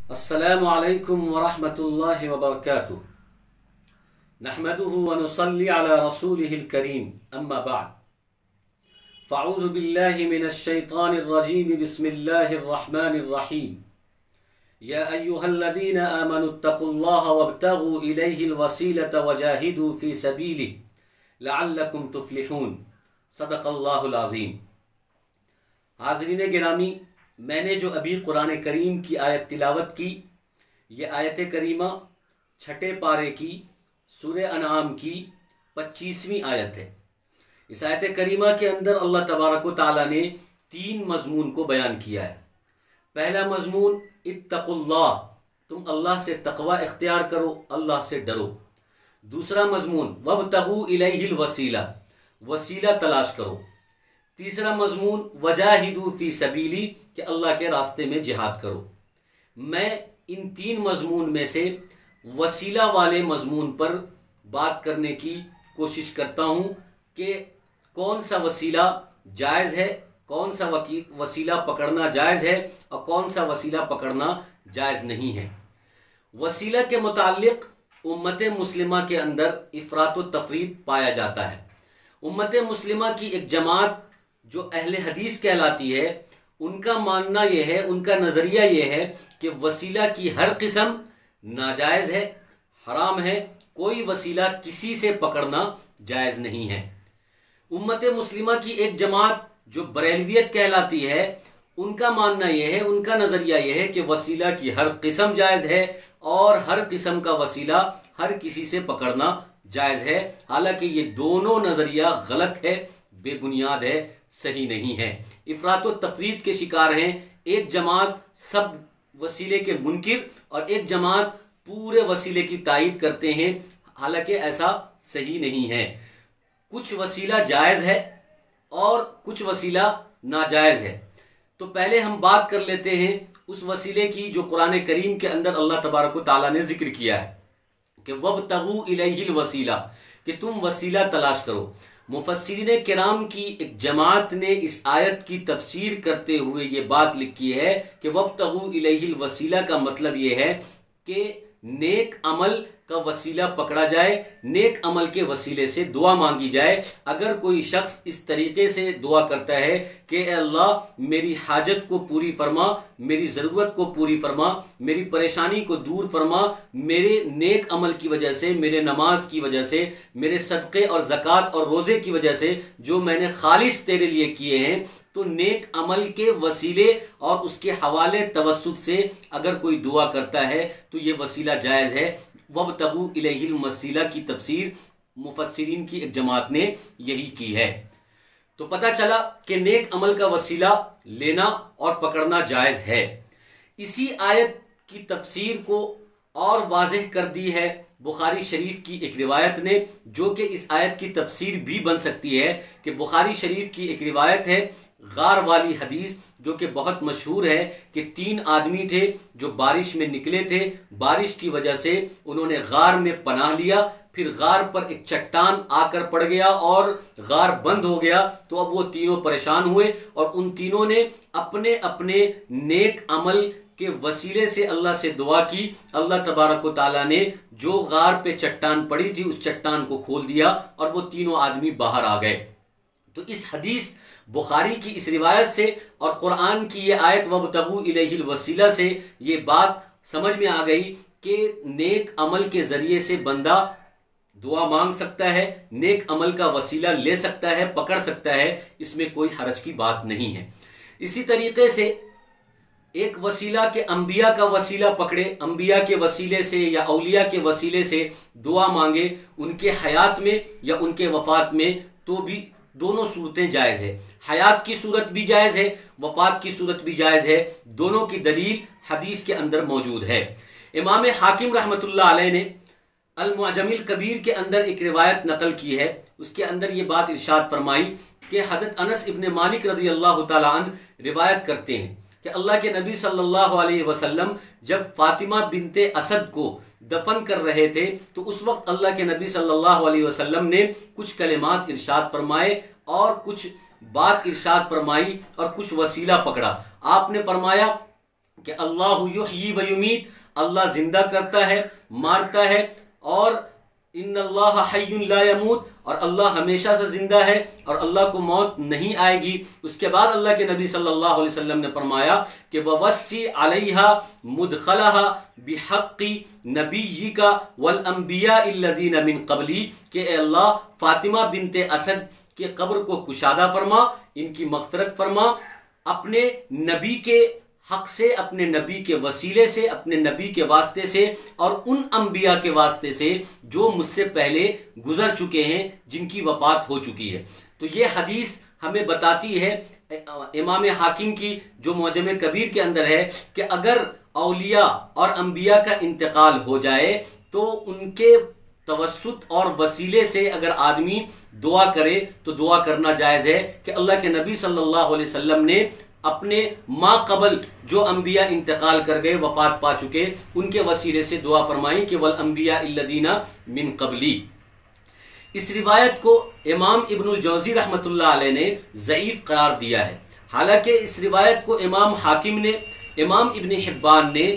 अस्सलामु अलैकुम वरहमतुल्लाहि वबरकातुह। नहमदुहु व नुसल्ली अला रसूलिहिल करीम, अम्मा बाद। फ़अऊज़ु बिल्लाहि मिनश शैतानिर रजीम, बिस्मिल्लाहिर रहमानिर रहीम। या अय्युहल्लज़ीना आमनुत्तक़ुल्लाहा वब्तगू इलैहिल वसीलता वजाहिदू फ़ी सबीलिही लअल्लकुम तुफ़्लिहून। सदक़ल्लाहुल अज़ीम। हाज़रीन गिरामी, मैंने जो अभी कुरान करीम की आयत तिलावत की, ये आयत करीमा छठे पारे की सूरह अनआम की 25वीं आयत है। इस आयत करीमा के अंदर अल्लाह तबारक व तआला ने 3 मज़मून को बयान किया है। पहला मज़मून इत्तक़ुल्लाह, तुम अल्लाह से तक़वा इख्तियार करो, अल्लाह से डरो। दूसरा मज़मून वब्तगू इलैहिल वसीला, वसीला तलाश करो। तीसरा मज़मून वजाहिदू फ़ी सबीली, कि अल्लाह के रास्ते में जिहाद करो। मैं इन 3 मज़मून में से वसीला वाले मज़मून पर बात करने की कोशिश करता हूँ कि कौन सा वसीला जायज़ है, कौन सा वसीला पकड़ना जायज़ है और कौन सा वसीला पकड़ना जायज़ नहीं है। वसीला के मुताल्लिक़ उम्मत मुस्लिमा के अंदर इफ़रात व तफ़रीत पाया जाता है। उम्मत मुस्लिमा की एक जमात जो अहले हदीस कहलाती है, उनका मानना यह है, उनका नज़रिया यह है कि वसीला की हर किस्म नाजायज़ है, हराम है। कोई वसीला किसी से पकड़ना जायज़ नहीं है। उम्मत मुस्लिमा की एक जमात जो बरेलवियत कहलाती है, उनका मानना यह है, उनका नज़रिया यह है कि वसीला की हर किस्म जायज़ है और हर किस्म का वसीला हर किसी से पकड़ना जायज़ है। हालांकि ये दोनों नज़रिया गलत है, बेबुनियाद है, सही नहीं है। इफरात व तफरीत के शिकार हैं। एक जमात सब वसीले के मुनकिर और एक जमात पूरे वसीले की तायीद करते हैं। हालांकि ऐसा सही नहीं है। कुछ वसीला जायज़ है और कुछ वसीला नाजायज़ है। तो पहले हम बात कर लेते हैं उस वसीले की जो कुरान करीम के अंदर अल्लाह तबारक व तआला ने जिक्र किया है कि वब्तगू इलैहिल वसीला, कि तुम वसीला तलाश करो। मुफस्सिरीन किराम की एक जमात ने इस आयत की तफसीर करते हुए ये बात लिखी है कि वब्तगू इलैहिल वसीला का मतलब ये है कि नेक अमल का वसीला पकड़ा जाए, नेक अमल के वसीले से दुआ मांगी जाए। अगर कोई शख्स इस तरीके से दुआ करता है कि अल्लाह मेरी हाजत को पूरी फरमा, मेरी ज़रूरत को पूरी फरमा, मेरी परेशानी को दूर फरमा, मेरे नेक अमल की वजह से, मेरे नमाज की वजह से, मेरे सदक़े और ज़कात और रोज़े की वजह से जो मैंने खालिस तेरे लिए किए हैं, तो नेक अमल के वसीले और उसके हवाले तवस्सुत से अगर कोई दुआ करता है तो ये वसीला जायज़ है। वब्तगू इलैहिल वसीला की तफसीर मुफस्सिरीन की एक जमात ने यही की है। तो पता चला कि नेक अमल का वसीला लेना और पकड़ना जायज़ है। इसी आयत की तफसीर को और वाज़ेह कर दी है बुखारी शरीफ की एक रिवायत ने, जो कि इस आयत की तफसीर भी बन सकती है। कि बुखारी शरीफ की एक रिवायत है, गार वाली हदीस, जो कि बहुत मशहूर है कि 3 आदमी थे जो बारिश में निकले थे। बारिश की वजह से उन्होंने गार में पनाह लिया, फिर गार पर एक चट्टान आकर पड़ गया और गार बंद हो गया। तो अब वो तीनों परेशान हुए और उन तीनों ने अपने अपने नेक अमल के वसीले से अल्लाह से दुआ की। अल्लाह तबारक व तआला ने जो गार पे चट्टान पड़ी थी उस चट्टान को खोल दिया और वो तीनों आदमी बाहर आ गए। तो इस हदीस बुखारी की इस रिवायत से और कुरान की ये आयत वब्तगू इलैहिल वसीला से ये बात समझ में आ गई कि नेक अमल के जरिए से बंदा दुआ मांग सकता है, नेक अमल का वसीला ले सकता है, पकड़ सकता है। इसमें कोई हरज की बात नहीं है। इसी तरीके से एक वसीला के अंबिया का वसीला पकड़े, अंबिया के वसीले से या औलिया के वसीले से दुआ मांगे उनके हयात में या उनके वफात में, तो भी दोनों सूरतें जायज़ है। हयात की सूरत भी जायज़ है, वफात की सूरत भी जायज़ है। दोनों की दलील हदीस के अंदर मौजूद है। इमाम हाकिम रहमतुल्लाह अलैह ने अल मुअजमिल कबीर के अंदर एक रिवायत नकल की है। उसके अंदर ये बात इरशाद फरमाई कि हज़रत अनस इब्न मालिक रज़ी अल्लाह तआला अन्हु रिवायत करते हैं कि अल्लाह के नबी सल्लल्लाहु अलैहि वसल्लम जब फातिमा बिनते असद को दफन कर रहे थे तो उस वक्त अल्लाह के नबी सल्लल्लाहु अलैहि वसल्लम ने कुछ कलिमात इरशाद फरमाए और कुछ बात इरशाद फरमाई और कुछ वसीला पकड़ा। आपने फरमाया कि अल्लाहु युहयी व युमीत, अल्लाह जिंदा करता है, मारता है, और इन्नल्लाह हय्युन ला यमूत, और अल्लाह हमेशा से जिंदा है और अल्लाह को मौत नहीं आएगी। उसके बाद अल्लाह के नबी सल्लल्लाहु अलैहि वसल्लम ने फरमाया कि ववस्सी अलैहा मुदखलहा बिहक्की नबिय्यिका वल अंबिया इल्लज़ीना मिन क़ब्ली, कि अल्लाह फातिमा बिनते असद के कब्र को कुशादा फरमा, इनकी मग़फ़िरत फरमा, अपने नबी के हक से, अपने नबी के वसीले से, अपने नबी के वास्ते से, और उन अंबिया के वास्ते से जो मुझसे पहले गुजर चुके हैं, जिनकी वफात हो चुकी है। तो ये हदीस हमें बताती है इमाम हाकिम की जो मुअज्जम कबीर के अंदर है कि अगर औलिया और अंबिया का इंतकाल हो जाए तो उनके तवस्सुत और वसीले से अगर आदमी दुआ करे तो दुआ करना जायज़ है कि अल्लाह के नबी सल्लल्लाहु अलैहि वसल्लम ने अपने माँ कबल जो अंबिया इंतकाल कर गए, वफात पा चुके, उनके वसीले से दुआ फरमाई कि वल अंबिया इल्लज़ीना मिन क़ब्ली। इस रिवायत को इमाम इब्नुल जौज़ी रहमतुल्लाह अलैह ने ज़ईफ़ करार दिया है। हालांकि इस रिवायत को इमाम हाकिम ने, इमाम इब्न हिब्बान ने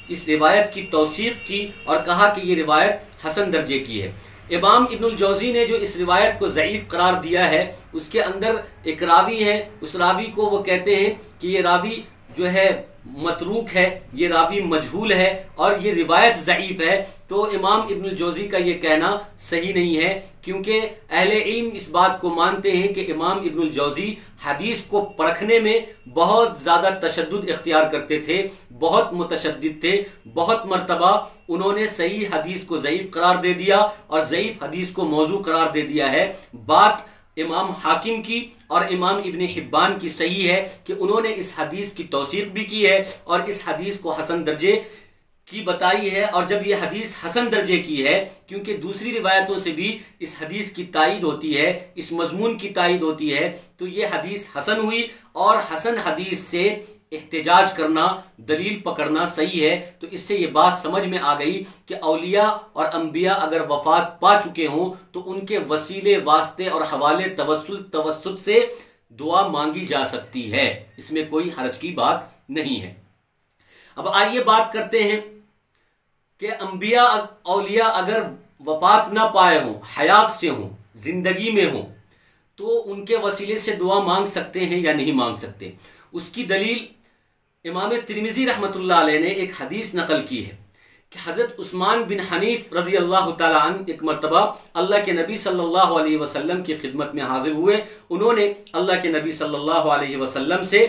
इस रिवायत की तौसीक़ की और कहा कि ये रिवायत हसन दर्जे की है। इमाम इब्नुल जौज़ी ने जो इस रिवायत को ज़ईफ़ करार दिया है, उसके अंदर एक रावी है, उस रावी को वो कहते हैं कि ये रावी जो है मतरूक है, ये रावी मजहूल है और ये रिवायत ज़ईफ़ है। तो इमाम इब्नुल जौज़ी का ये कहना सही नहीं है, क्योंकि अहले इल्म इस बात को मानते हैं कि इमाम इब्नुल जौज़ी हदीस को परखने में बहुत ज़्यादा तशद्दुद इख्तियार करते थे, बहुत मुतशद्दिद थे। बहुत मरतबा उन्होंने सही हदीस को ज़ईफ़ करार दे दिया और ज़ईफ़ हदीस को मौजू करार दे दिया है। बात इमाम हाकिम की और इमाम इब्न हिब्बान की सही है कि उन्होंने इस हदीस की तौसीक़ भी की है और इस हदीस को हसन दर्जे की बताई है। और जब ये हदीस हसन दर्जे की है, क्योंकि दूसरी रिवायतों से भी इस हदीस की तायीद होती है, इस मजमून की तायीद होती है, तो ये हदीस हसन हुई और हसन हदीस से एहतिजाज करना, दलील पकड़ना सही है। तो इससे ये बात समझ में आ गई कि औलिया और अंबिया अगर वफात पा चुके हों तो उनके वसीले, वास्ते और हवाले, तवस्सुत से दुआ मांगी जा सकती है, इसमें कोई हरज की बात नहीं है। अब आइए बात करते हैं कि अंबिया औलिया अगर वफात ना पाए हों, हयात से हों, जिंदगी में हों, तो उनके वसीले से दुआ मांग सकते हैं या नहीं मांग सकते। उसकी दलील इमाम तिरमिज़ी रहमतुल्लाह अलैह ने एक हदीस नकल की है कि हज़रत उस्मान बिन हनीफ रज़ी अल्लाह तआला अन्हु एक मरतबा अल्लाह के नबी सल्लल्लाहु अलैहि वसल्लम की खिदमत में हाजिर हुए। उन्होंने अल्लाह के नबी सल्लल्लाहु अलैहि वसल्लम से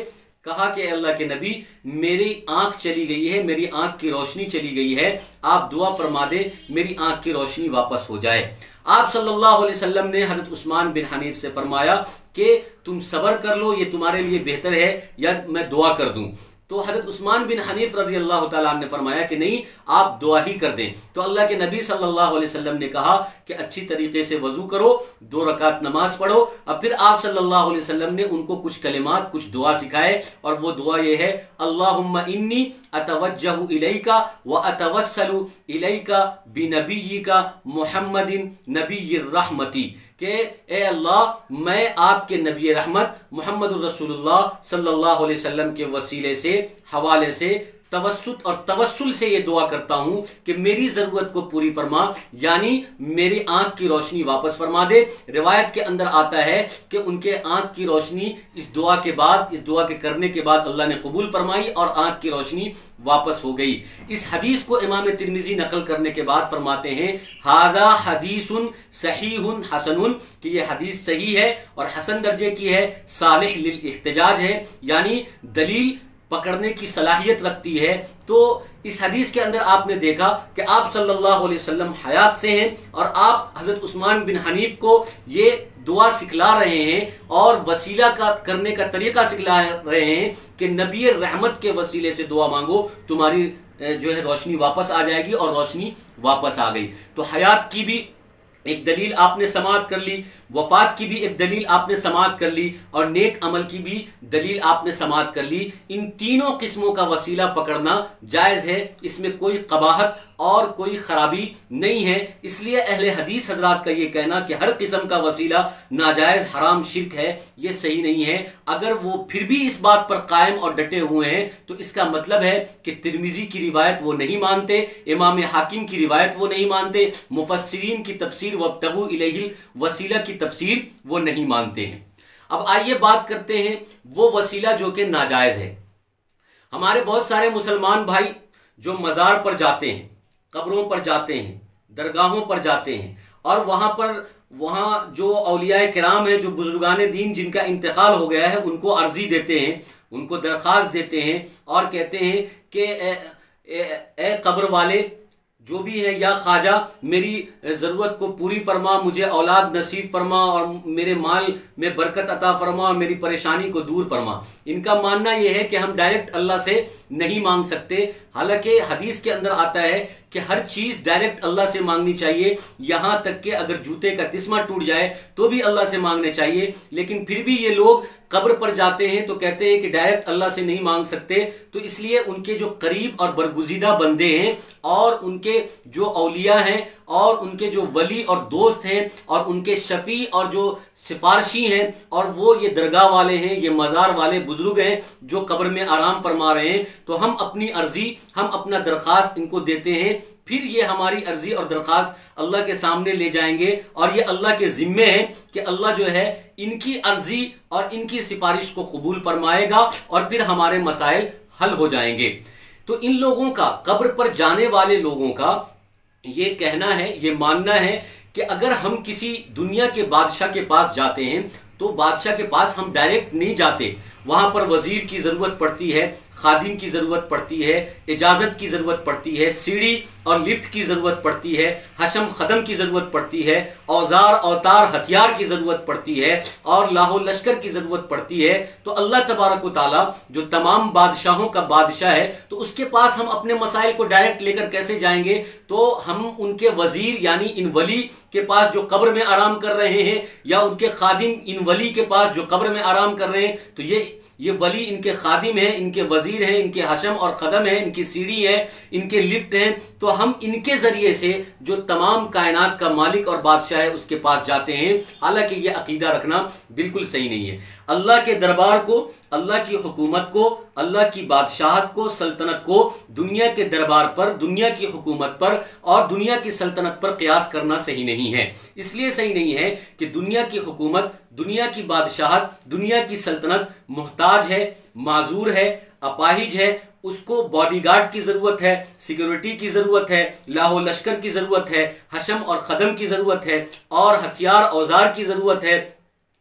कहा कि अल्लाह के नबी, मेरी आंख चली गई है, मेरी आंख की रोशनी चली गई है, आप दुआ फरमा दे मेरी आंख की रोशनी वापस हो जाए। आप सल्लल्लाहु अलैहि वसल्लम ने हज़रत उस्मान बिन हनीफ से फरमाया कि तुम सब्र कर लो, ये तुम्हारे लिए बेहतर है या मैं दुआ कर दूं। तो हज़रत उस्मान बिन हनीफ रज़ी अल्लाह तआला अन्हु ने फरमाया कि नहीं, आप दुआ ही कर दें। तो अल्लाह के नबी सल्लल्लाहु अलैहि वसल्लम ने कहा कि अच्छी तरीके से वजू करो, 2 रकात नमाज पढ़ो। और फिर आप सल्लल्लाहु अलैहि वसल्लम ने उनको कुछ कलिमात, कुछ दुआ सिखाए, और वो दुआ ये है, अल्लाहुम्मा इन्नी अतवज्जहु इलैका व अतवस्सलु इलैका बिनबिय्यिका मुहम्मदिन नबिय्यिर रहमती, कि ए अल्लाह, मैं आपके नबी रहमत मुहम्मदुर रसूलुल्लाह सल्लल्लाहु अलैहि वसल्लम के वसीले से, हवाले से, तवस्सुत और तवस्सुल से ये दुआ करता हूं कि मेरी जरूरत को पूरी फरमा, यानी मेरी आंख की रोशनी वापस फरमा दे। रिवायत के अंदर आता है कि उनके आंख की रोशनी इस दुआ के बाद, इस दुआ के करने के बाद अल्लाह ने कबूल फरमाई और आंख की रोशनी वापस हो गई। इस हदीस को इमाम तिरमिज़ी नकल करने के बाद फरमाते हैं, हादा हदीसुन सहीहुन हसनुन, कि यह हदीस सही है और हसन दर्जे की है, सालिह लिल इहतिजाज है, यानी दलील पकड़ने की सलाहियत रखती है। तो इस हदीस के अंदर आपने देखा कि आप सल्लल्लाहु अलैहि वसल्लम हयात से हैं और आप हजरत उस्मान बिन हनीफ को ये दुआ सिखला रहे हैं और वसीला का करने का तरीका सिखला रहे हैं कि नबी रहमत के वसीले से दुआ मांगो, तुम्हारी जो है रोशनी वापस आ जाएगी, और रोशनी वापस आ गई। तो हयात की भी एक दलील आपने समाअत कर ली, वफात की भी एक दलील आपने समाअत कर ली, और नेक अमल की भी दलील आपने समाअत कर ली। इन तीनों किस्मों का वसीला पकड़ना जायज़ है, इसमें कोई कबाहत और कोई खराबी नहीं है। इसलिए अहले हदीस हजरात का ये कहना कि हर किस्म का वसीला नाजायज़ हराम शिर्क है, ये सही नहीं है। अगर वो फिर भी इस बात पर कायम और डटे हुए हैं तो इसका मतलब है कि तिर्मिजी की रिवायत वो नहीं मानते, इमाम हाकिम की रिवायत वो नहीं मानते, मुफस्सिरीन की तफसीर वब्तगू इलैहिल वसीला की तफसीर वो नहीं मानते हैं। अब आइए बात करते हैं वो वसीला जो कि नाजायज है। हमारे बहुत सारे मुसलमान भाई जो मजार पर जाते हैं, कब्रों पर जाते हैं, दरगाहों पर जाते हैं, और वहां जो औलियाए किराम है, जो बुजुर्गान दीन जिनका इंतकाल हो गया है, उनको अर्जी देते हैं, उनको दरख्वास्त देते हैं और कहते हैं कि ए कब्र वाले जो भी है, या ख्वाजा मेरी ज़रूरत को पूरी फरमा, मुझे औलाद नसीब फरमा और मेरे माल में बरकत अता फरमा और मेरी परेशानी को दूर फरमा। इनका मानना यह है कि हम डायरेक्ट अल्लाह से नहीं मांग सकते। हालांकि हदीस के अंदर आता है कि हर चीज़ डायरेक्ट अल्लाह से मांगनी चाहिए, यहां तक कि अगर जूते का तिस्मा टूट जाए तो भी अल्लाह से मांगने चाहिए। लेकिन फिर भी ये लोग कब्र पर जाते हैं तो कहते हैं कि डायरेक्ट अल्लाह से नहीं मांग सकते। तो इसलिए उनके जो करीब और बरगुज़ीदा बंदे हैं और उनके जो औलिया हैं और उनके जो वली और दोस्त हैं और उनके शफी और जो सिफारशी हैं और वो ये दरगाह वाले हैं, ये मज़ार वाले बुजुर्ग हैं जो कब्र में आराम फरमा रहे हैं, तो हम अपनी अर्जी, हम अपना दरख्वास्त इनको देते हैं। फिर ये हमारी अर्जी और दरख्वास्त अल्लाह के सामने ले जाएंगे और ये अल्लाह के जिम्मे है कि अल्लाह जो है इनकी अर्जी और इनकी सिफारिश को कबूल फरमाएगा और फिर हमारे मसाइल हल हो जाएंगे। तो इन लोगों का, कब्र पर जाने वाले लोगों का ये कहना है, ये मानना है कि अगर हम किसी दुनिया के बादशाह के पास जाते हैं तो बादशाह के पास हम डायरेक्ट नहीं जाते, वहां पर वजीर की जरूरत पड़ती है, खादिम की जरूरत पड़ती है, इजाजत की जरूरत पड़ती है, सीढ़ी और लिफ्ट की जरूरत पड़ती है, हशम खदम की जरूरत पड़ती है, औजार औतार हथियार की जरूरत पड़ती है और लाहो लश्कर की जरूरत पड़ती है। तो अल्लाह तबारक व तआला जो तमाम बादशाहों का बादशाह है, तो उसके पास हम अपने मसाइल को डायरेक्ट लेकर कैसे जाएंगे? तो हम उनके वजीर यानी इन वली के पास जो कब्र में आराम कर रहे हैं, या उनके खादिम इन वली के पास जो कब्र में आराम कर रहे हैं, तो ये वली इनके खादिम हैं, इनके वजीर हैं, इनके हशम और कदम हैं, इनकी सीढ़ी है, इनके लिफ्ट हैं। तो हम इनके जरिए से जो तमाम कायनात का मालिक और बादशाह है उसके पास जाते हैं। हालांकि ये अकीदा रखना बिल्कुल सही नहीं है। अल्लाह के दरबार को, अल्लाह की हुकूमत को, अल्लाह की बादशाहत को, सल्तनत को दुनिया के दरबार पर, दुनिया की हुकूमत पर और दुनिया की सल्तनत पर क़यास करना सही नहीं है। इसलिए सही नहीं है कि दुनिया की हुकूमत, दुनिया की बादशाहत, दुनिया की सल्तनत मोहताज है, माजूर है, अपाहिज है, उसको बॉडीगार्ड की जरूरत है, सिक्योरिटी की जरूरत है, लाहो लश्कर की जरूरत है, हशम और कदम की जरूरत है और हथियार औजार की जरूरत है,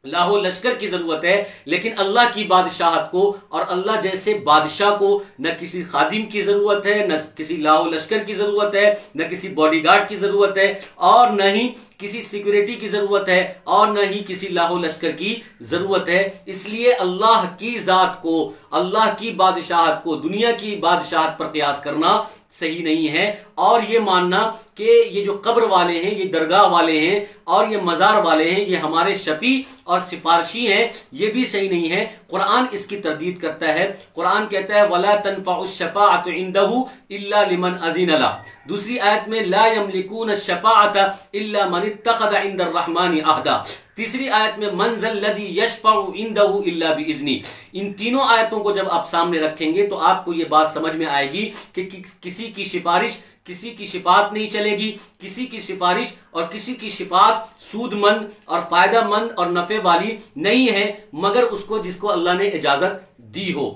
लाहो लश्कर की जरूरत है। लेकिन अल्लाह की बादशाहत को और अल्लाह जैसे बादशाह को न किसी खादिम की जरूरत है, न किसी लाहो लश्कर की जरूरत है, न किसी बॉडीगार्ड की जरूरत है और न ही किसी सिक्योरिटी की जरूरत है और न ही किसी लाहो लश्कर की जरूरत है। इसलिए अल्लाह की जात को, अल्लाह की बादशाहत को दुनिया की बादशाहत पर क़यास करना सही नहीं है। और ये मानना कि ये जो कब्र वाले हैं, ये दरगाह वाले हैं और ये मज़ार वाले हैं, ये हमारे शफी और सिफारशी हैं, ये भी सही नहीं है। कुरान इसकी तरदीद करता है। कुरान कहता है वला तनफ़उ शफ़ाअतु इंदहु इल्ला लिमन अज़िन ला। दूसरी आयत में ला यमलिकून शफ़ाअत इल्ला मन इत्तख़ज़ इंदर रहमानी अहदा। तीसरी आयत में मन ज़ल्लज़ी यशफ़उ इंदहु इल्ला बिइज़्नी। इन तीनों आयतों को जब आप सामने रखेंगे तो आपको ये बात समझ में आएगी कि किसी की सिफारिश, किसी की शिफात नहीं चलेगी। किसी की सिफारिश और किसी की शिफात सूदमंद और फायदामंद और नफे वाली नहीं है, मगर उसको जिसको अल्लाह ने इजाजत दी हो।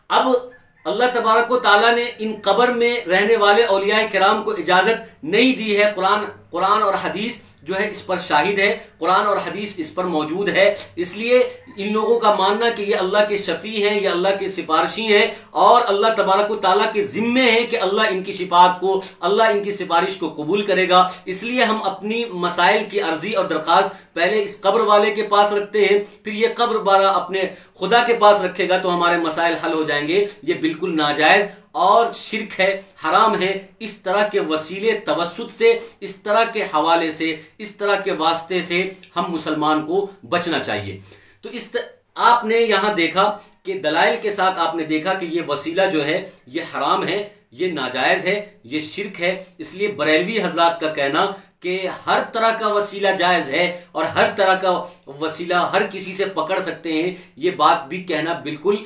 अब अल्लाह तबारक व तआला ने इन कब्र में रहने वाले औलियाए किराम को इजाजत नहीं दी है। कुरान और हदीस जो है इस पर शाहिद है, कुरान और हदीस इस पर मौजूद है। इसलिए इन लोगों का मानना कि ये अल्लाह के शफी हैं, ये अल्लाह के सिफारशी हैं और अल्लाह तबारक व तआला के जिम्मे है कि अल्लाह इनकी शिफात को, अल्लाह इनकी सिफारिश को कबूल करेगा। इसलिए हम अपनी मसाइल की अर्जी और दरख्वास्त पहले इस कब्र वाले के पास रखते हैं, फिर ये कब्र वाला अपने खुदा के पास रखेगा तो हमारे मसाइल हल हो जाएंगे, ये बिल्कुल नाजायज और शिर्क है, हराम है। इस तरह के वसीले तवस्सुत से, इस तरह के हवाले से, इस तरह के वास्ते से हम मुसलमान को बचना चाहिए। तो आपने यहां देखा कि दलाइल के साथ आपने देखा कि ये वसीला जो है ये हराम है, ये नाजायज है, ये शिर्क है। इसलिए बरेलवी हजरात का कहना कि हर तरह का वसीला जायज है और हर तरह का वसीला हर किसी से पकड़ सकते हैं, ये बात भी कहना बिल्कुल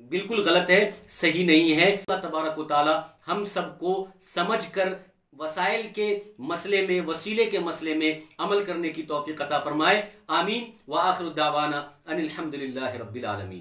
बिल्कुल गलत है, सही नहीं है। अल्लाह तबारक व तआला हम सबको समझकर वसाइल के मसले में, वसीले के मसले में अमल करने की तौफीक अता फरमाए। आमीन व आखिर दावाना अनिल हम्दुलिल्लाहि रब्बिल आलमीन।